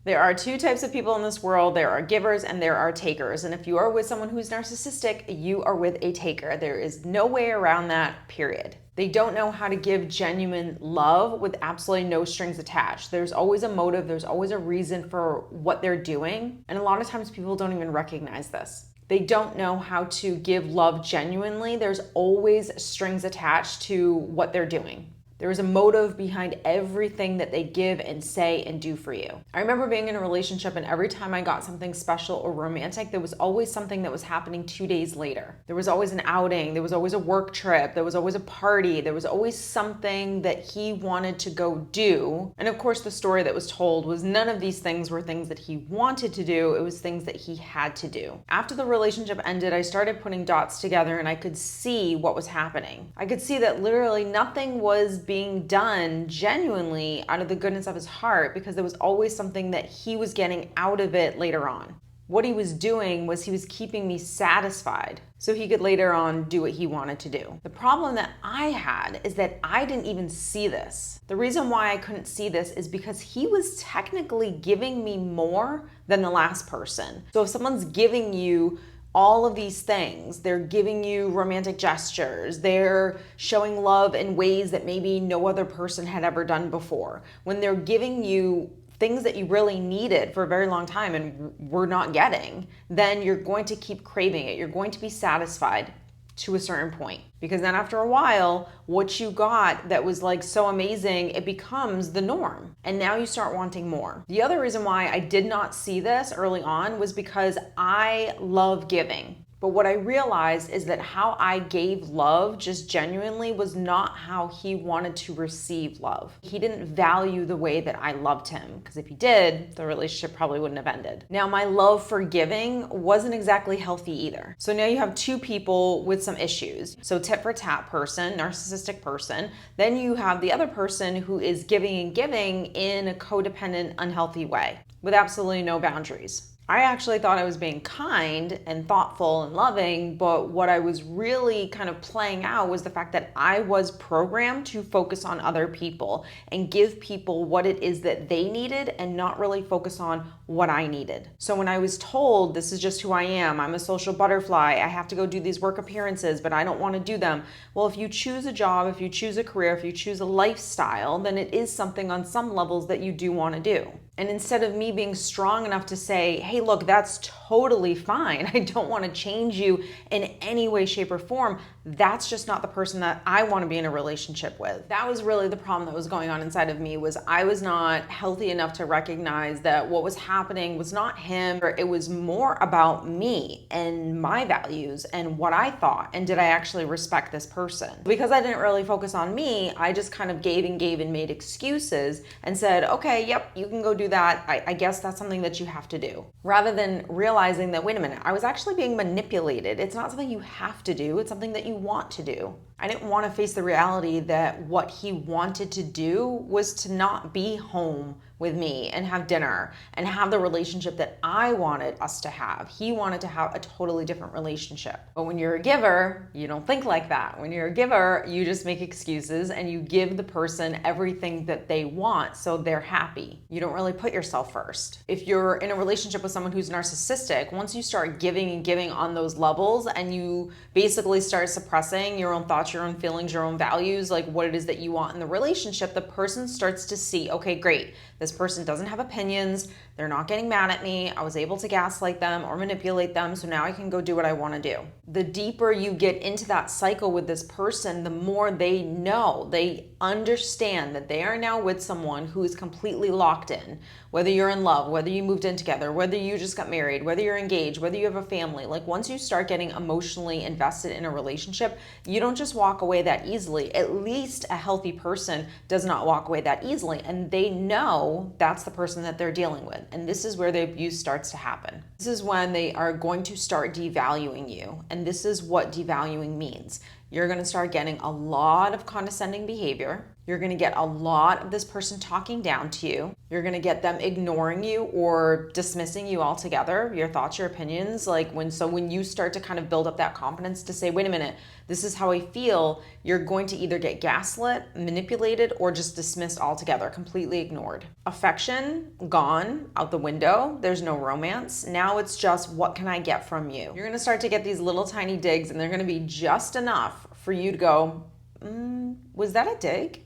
There are two types of people in this world. There are givers and there are takers. And if you are with someone who's narcissistic, you are with a taker. There is no way around that, period. They don't know how to give genuine love with absolutely no strings attached. There's always a motive, there's always a reason for what they're doing. And a lot of times people don't even recognize this. They don't know how to give love genuinely. There's always strings attached to what they're doing. There is a motive behind everything that they give and say and do for you. I remember being in a relationship, and every time I got something special or romantic, there was always something that was happening 2 days later. There was always an outing, there was always a work trip, there was always a party, there was always something that he wanted to go do. And of course, the story that was told was none of these things were things that he wanted to do, it was things that he had to do. After the relationship ended, I started putting dots together and I could see what was happening. I could see that literally nothing was being done genuinely out of the goodness of his heart, because there was always something that he was getting out of it later on. What he was doing was he was keeping me satisfied so he could later on do what he wanted to do. The problem that I had is that I didn't even see this. The reason why I couldn't see this is because he was technically giving me more than the last person. So if someone's giving you all of these things, they're giving you romantic gestures, they're showing love in ways that maybe no other person had ever done before. When they're giving you things that you really needed for a very long time and were not getting, then you're going to keep craving it. You're going to be satisfied to a certain point. Because then after a while, what you got that was like so amazing, it becomes the norm. And now you start wanting more. The other reason why I did not see this early on was because I love giving. But what I realized is that how I gave love just genuinely was not how he wanted to receive love. He didn't value the way that I loved him, because if he did, the relationship probably wouldn't have ended. Now, my love for giving wasn't exactly healthy either. So now you have two people with some issues. So tit for tat person, narcissistic person. Then you have the other person who is giving and giving in a codependent, unhealthy way with absolutely no boundaries. I actually thought I was being kind and thoughtful and loving, but what I was really kind of playing out was the fact that I was programmed to focus on other people and give people what it is that they needed and not really focus on what I needed. So when I was told this is just who I am, I'm a social butterfly, I have to go do these work appearances, but I don't want to do them. Well, if you choose a job, if you choose a career, if you choose a lifestyle, then it is something on some levels that you do want to do. And instead of me being strong enough to say, hey, look, that's totally fine. I don't want to change you in any way, shape, or form. That's just not the person that I want to be in a relationship with. That was really the problem that was going on inside of me, was I was not healthy enough to recognize that what was happening was not him, or it was more about me and my values and what I thought, and did I actually respect this person? Because I didn't really focus on me, I just kind of gave and made excuses and said, okay, yep, you can go do that. I guess that's something that you have to do. Rather than realizing that, wait a minute, I was actually being manipulated. It's not something you have to do, it's something that you want to do. I didn't want to face the reality that what he wanted to do was to not be home with me and have dinner and have the relationship that I wanted us to have. He wanted to have a totally different relationship. But when you're a giver, you don't think like that. When you're a giver, you just make excuses and you give the person everything that they want so they're happy. You don't really put yourself first. If you're in a relationship with someone who's narcissistic, once you start giving and giving on those levels and you basically start suppressing your own thoughts, your own feelings, your own values, like what it is that you want in the relationship, the person starts to see, okay, great, this person doesn't have opinions, they're not getting mad at me, I was able to gaslight them or manipulate them, so now I can go do what I want to do. The deeper you get into that cycle with this person, the more they know, they understand that they are now with someone who is completely locked in. Whether you're in love, whether you moved in together, whether you just got married, whether you're engaged, whether you have a family, like once you start getting emotionally invested in a relationship, you don't just walk away that easily. At least a healthy person does not walk away that easily, and they know that's the person that they're dealing with. And this is where the abuse starts to happen. This is when they are going to start devaluing you. And this is what devaluing means. You're going to start getting a lot of condescending behavior. You're going to get a lot of this person talking down to you. You're going to get them ignoring you or dismissing you altogether, your thoughts, your opinions. Like when you start to kind of build up that confidence to say, wait a minute, this is how I feel, you're going to either get gaslit, manipulated, or just dismissed altogether, completely ignored. Affection, gone, out the window. There's no romance. Now it's just, what can I get from you? You're going to start to get these little tiny digs, and they're going to be just enough for you to go, was that a dig?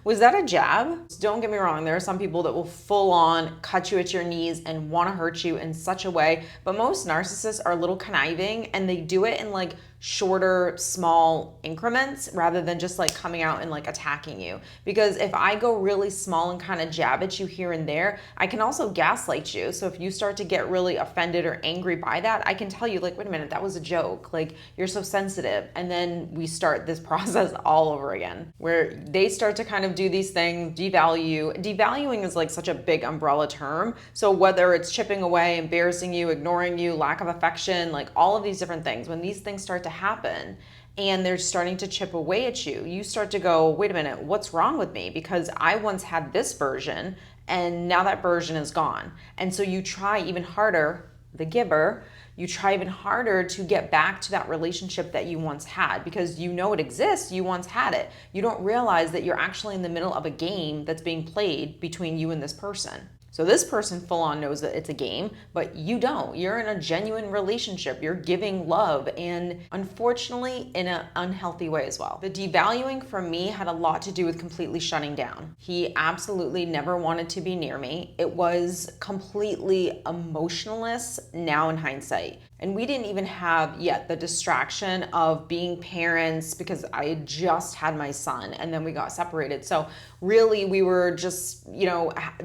Was that a jab? Don't get me wrong, there are some people that will full on cut you at your knees and want to hurt you in such a way, but most narcissists are a little conniving, and they do it in like shorter, small increments rather than just like coming out and like attacking you. Because if I go really small and kind of jab at you here and there, I can also gaslight you. So if you start to get really offended or angry by that, I can tell you like, wait a minute, that was a joke. Like, you're so sensitive. And then we start this process all over again, where they start to kind of do these things, devalue. Devaluing is like such a big umbrella term. So whether it's chipping away, embarrassing you, ignoring you, lack of affection, like all of these different things, when these things start to happen and they're starting to chip away at you, you start to go, wait a minute, what's wrong with me? Because I once had this version and now that version is gone. And so you try even harder, the giver, you try even harder to get back to that relationship that you once had, because you know it exists, you once had it. You don't realize that you're actually in the middle of a game that's being played between you and this person. So this person full on knows that it's a game, but you don't. You're in a genuine relationship. You're giving love, and unfortunately in an unhealthy way as well. The devaluing for me had a lot to do with completely shutting down. He absolutely never wanted to be near me. It was completely emotionless now in hindsight. And we didn't even have yet the distraction of being parents, because I had just had my son and then we got separated. So really we were just,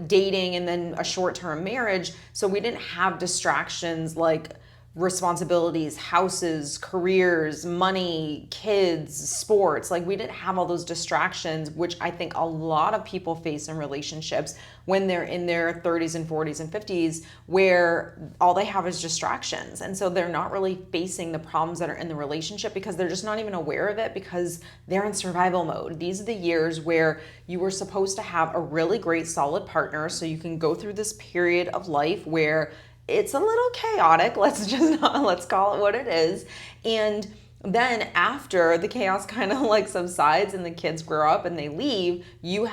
dating and then a short-term marriage. So we didn't have distractions like responsibilities, houses, careers, money, kids, sports. Like, we didn't have all those distractions, which I think a lot of people face in relationships when they're in their 30s and 40s and 50s, where all they have is distractions. And so they're not really facing the problems that are in the relationship because they're just not even aware of it, because they're in survival mode. These are the years where you were supposed to have a really great, solid partner so you can go through this period of life where it's a little chaotic. Let's call it what it is. And then after the chaos kind of like subsides and the kids grow up and they leave, you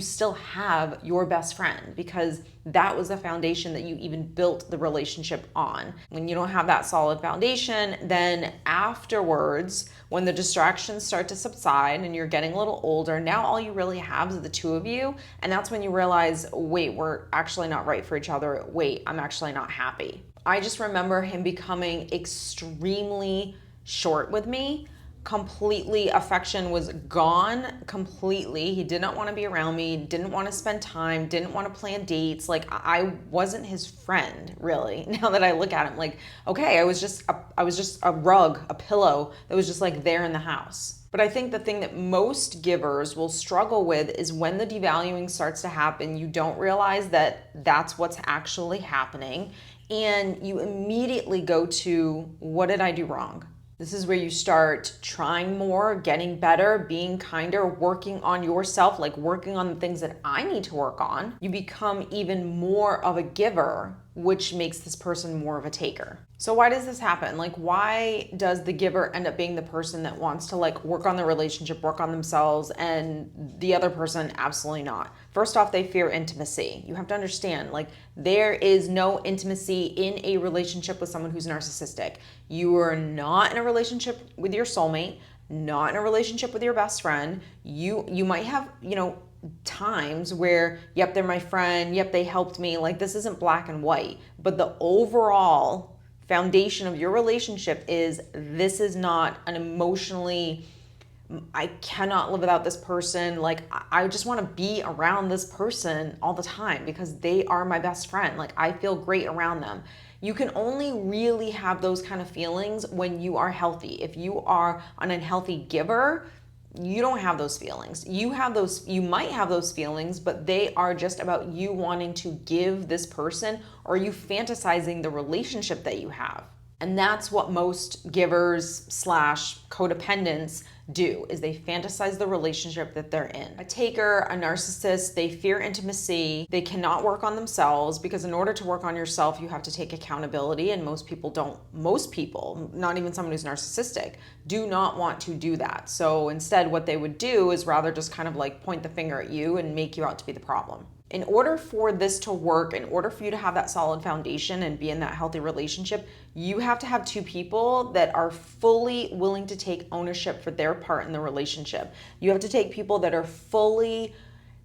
still have your best friend, because that was the foundation that you even built the relationship on. When you don't have that solid foundation, then afterwards, when the distractions start to subside and you're getting a little older, now all you really have is the two of you. And that's when you realize, wait, we're actually not right for each other. Wait, I'm actually not happy. I just remember him becoming extremely short with me. Completely, affection was gone completely. He did not want to be around me, didn't want to spend time, didn't want to plan dates. Like, I wasn't his friend, really. Now that I look at him, like, okay, I was just a rug, a pillow that was just like there in the house. But I think the thing that most givers will struggle with is when the devaluing starts to happen, you don't realize that that's what's actually happening, and you immediately go to, what did I do wrong? This is where you start trying more, getting better, being kinder, working on yourself, like working on the things that I need to work on. You become even more of a giver, which makes this person more of a taker. So why does this happen? Like, why does the giver end up being the person that wants to like work on the relationship, work on themselves, and the other person absolutely not? First off, they fear intimacy. You have to understand, like, there is no intimacy in a relationship with someone who's narcissistic. You are not in a relationship with your soulmate, not in a relationship with your best friend. You might have, times where, yep, they're my friend, yep, they helped me. Like, this isn't black and white, but the overall foundation of your relationship is, this is not an emotionally, I cannot live without this person. Like, I just want to be around this person all the time because they are my best friend. Like, I feel great around them. You can only really have those kind of feelings when you are healthy. If you are an unhealthy giver, you don't have those feelings. You might have those feelings, but they are just about you wanting to give this person, or you fantasizing the relationship that you have. And that's what most givers slash codependents do, is they fantasize the relationship that they're in. A taker, a narcissist, they fear intimacy. They cannot work on themselves, because in order to work on yourself, you have to take accountability. And most people don't, most people, not even someone who's narcissistic, do not want to do that. So instead, what they would do is rather just kind of like point the finger at you and make you out to be the problem. In order for this to work, in order for you to have that solid foundation and be in that healthy relationship, you have to have two people that are fully willing to take ownership for their part in the relationship. You have to take people that are fully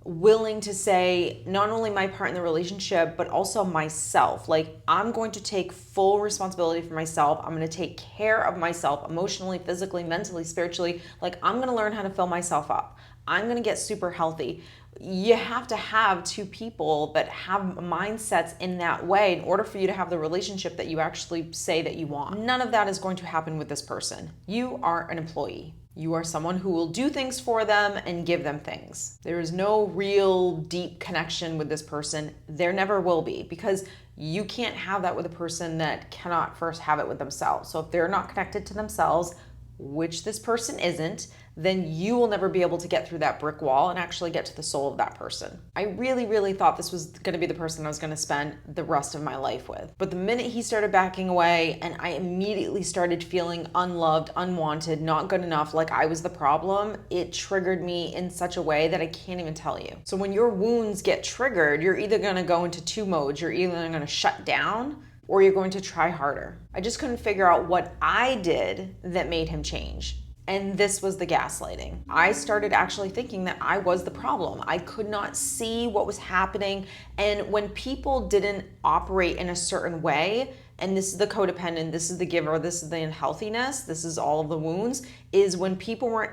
willing to say, not only my part in the relationship, but also myself. Like, I'm going to take full responsibility for myself. I'm going to take care of myself emotionally, physically, mentally, spiritually. Like, I'm going to learn how to fill myself up. I'm going to get super healthy. You have to have two people that have mindsets in that way in order for you to have the relationship that you actually say that you want. None of that is going to happen with this person. You are an employee. You are someone who will do things for them and give them things. There is no real deep connection with this person. There never will be, because you can't have that with a person that cannot first have it with themselves. So if they're not connected to themselves, which this person isn't, then you will never be able to get through that brick wall and actually get to the soul of that person. I really, really thought this was going to be the person I was going to spend the rest of my life with. But the minute he started backing away and I immediately started feeling unloved, unwanted, not good enough, like I was the problem, it triggered me in such a way that I can't even tell you. So when your wounds get triggered, you're either going to go into two modes. You're either going to shut down, or you're going to try harder. I just couldn't figure out what I did that made him change. And this was the gaslighting. I started actually thinking that I was the problem. I could not see what was happening. And when people didn't operate in a certain way, and this is the codependent, this is the giver, this is the unhealthiness, this is all of the wounds, is when people weren't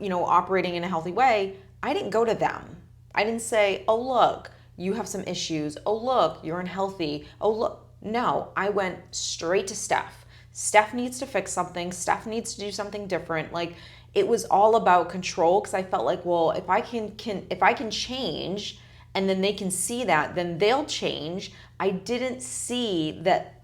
operating in a healthy way, I didn't go to them. I didn't say, oh, look, you have some issues. Oh, look, you're unhealthy. Oh, look. No, I went straight to Steph. Steph needs to fix something. Steph needs to do something different. Like, it was all about control, because I felt like, well, if I can change and then they can see that, then they'll change. I didn't see that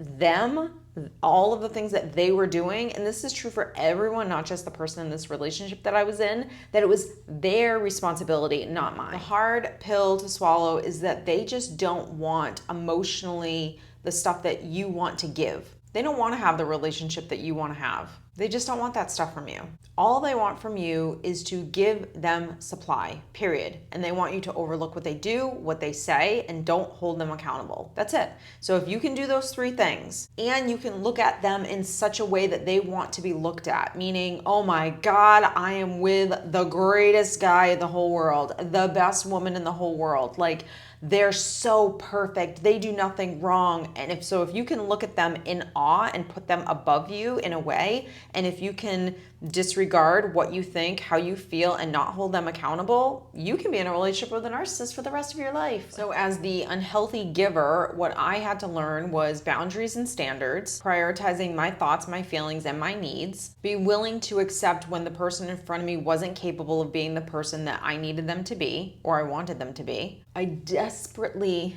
all of the things that they were doing, and this is true for everyone, not just the person in this relationship that I was in, that it was their responsibility, not mine. The hard pill to swallow is that they just don't want emotionally the stuff that you want to give. They don't want to have the relationship that you want to have. They just don't want that stuff from you. All they want from you is to give them supply, period. And they want you to overlook what they do, what they say, and don't hold them accountable. That's it. So if you can do those three things, and you can look at them in such a way that they want to be looked at, meaning, oh my God, I am with the greatest guy in the whole world, the best woman in the whole world. Like, they're so perfect. They do nothing wrong. And if you can look at them in awe and put them above you in a way, and if you can disregard what you think, how you feel, and not hold them accountable, you can be in a relationship with a narcissist for the rest of your life. So as the unhealthy giver, what I had to learn was boundaries and standards, prioritizing my thoughts, my feelings, and my needs, be willing to accept when the person in front of me wasn't capable of being the person that I needed them to be, or I wanted them to be. I desperately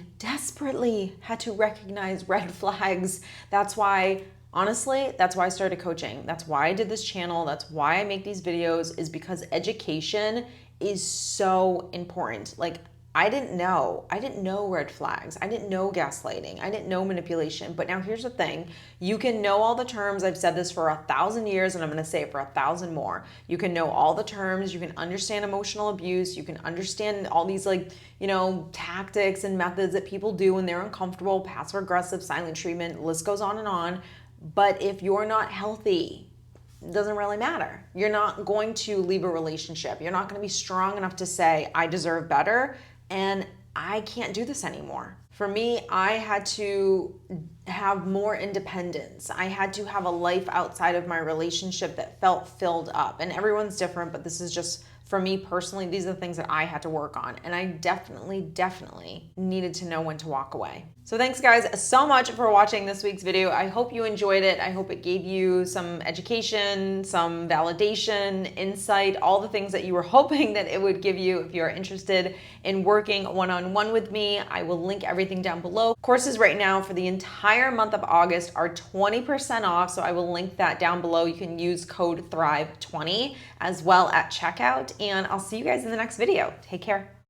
had to recognize red flags. Honestly, that's why I started coaching. That's why I did this channel. That's why I make these videos, is because education is so important. Like, I didn't know red flags. I didn't know gaslighting. I didn't know manipulation. But now here's the thing. You can know all the terms. I've said this for 1,000 years, and I'm going to say it for 1,000 more. You can know all the terms. You can understand emotional abuse. You can understand all these tactics and methods that people do when they're uncomfortable, passive aggressive, silent treatment, the list goes on and on. But if you're not healthy, it doesn't really matter. You're not going to leave a relationship. You're not going to be strong enough to say, I deserve better and I can't do this anymore. For me, I had to have more independence. I had to have a life outside of my relationship that felt filled up. And everyone's different, but this is just, for me personally, these are the things that I had to work on. And I definitely needed to know when to walk away. So thanks guys so much for watching this week's video. I hope you enjoyed it. I hope it gave you some education, some validation, insight, all the things that you were hoping that it would give you. If you're interested in working one-on-one with me, I will link everything down below. Courses right now for the entire month of August are 20% off, so I will link that down below. You can use code THRIVE20 as well at checkout, and I'll see you guys in the next video. Take care.